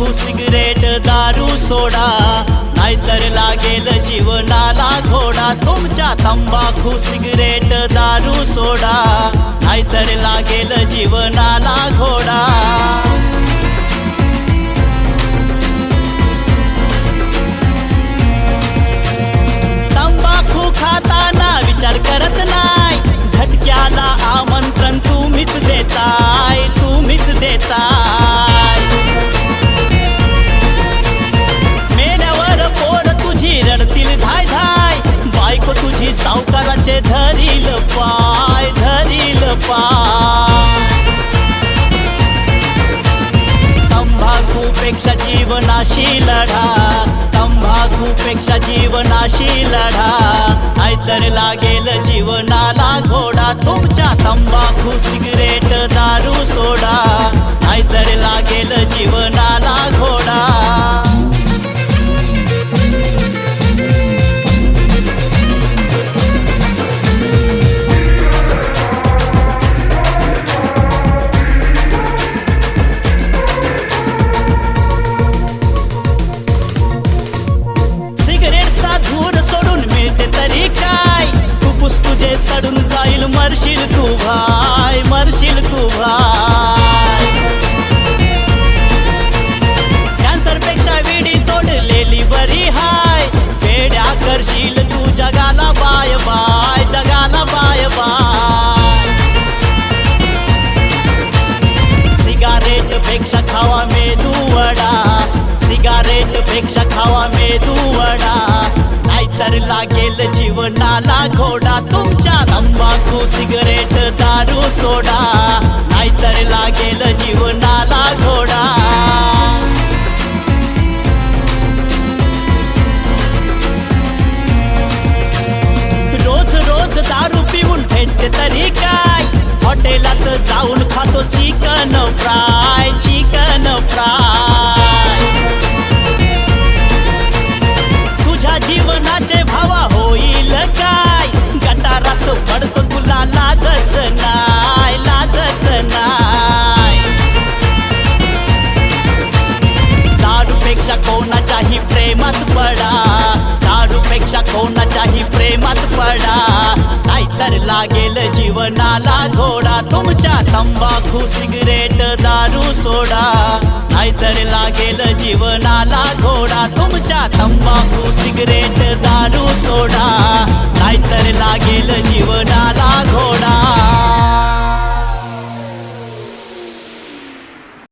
तंबाखू सिगरेट दारू सोडा, नाहीतर लागेल जीवनाला घोडा. तुमच्या तंबाखू सिगरेट दारू सोडा, नाहीतर लागेल जीवनाला घोडा. तंबाखू खाताना विचार करत नाही, झटक्याला आमंत्रण तुम्हीच देताय, तुम्हीच देताय. मेल्यावर पोर तुझी रडतील धाय धाय, बायको तुझी सावकाराचे धरील पाय, धरील पाय. तंबाखूपेक्षा जीवनाशी लढा, तंबाखूपेक्षा जीवनाशी लढा, नाहीतर लागेल जीवनाला घोडा. तुमच्या तंबाखू सिगरेट दारू सोडा, नाहीतर लागेल जीवनाला घोडा. तुझे सडून जाईल, मरशील तू भाई, मरशील तू भाई. कॅन्सर पेक्षा वेडी सोडलेली बरी हाय, वेड्या करशील तू जगाला बाय बाय, जगाला बाय बाय. सिगारेट पेक्षा खावा मेदू वडा, सिगारेट पेक्षा खावा मेदू वडा, नाहीतर लागेल जीवनाला घोडा. तुमच्या तंबाखू सिगरेट दारू सोडा, नाहीतर लागेल जीवनाला घोडा. रोज रोज दारू पिऊन भेटते तरी काय, हॉटेलात जाऊन खातो चिकन फ्राय, चिकन फ्राय. जीवनाचे भावा होईल काय, गटारात पडतो तुला लाजच नाय, लाजच नाय. दारूपेक्षा कोणाच्याही प्रेमात पडा, दारूपेक्षा कोणाच्याही प्रेमात पडा, नाहीतर लागेल जीवनाला घोडा. तुमच्या तंबाखू सिगरेट दारू सोडा, नाहीतर लागेल जीवनाला घोडा. तुमच्या तंबाखू सिगरेट दारू सोडा, नाहीतर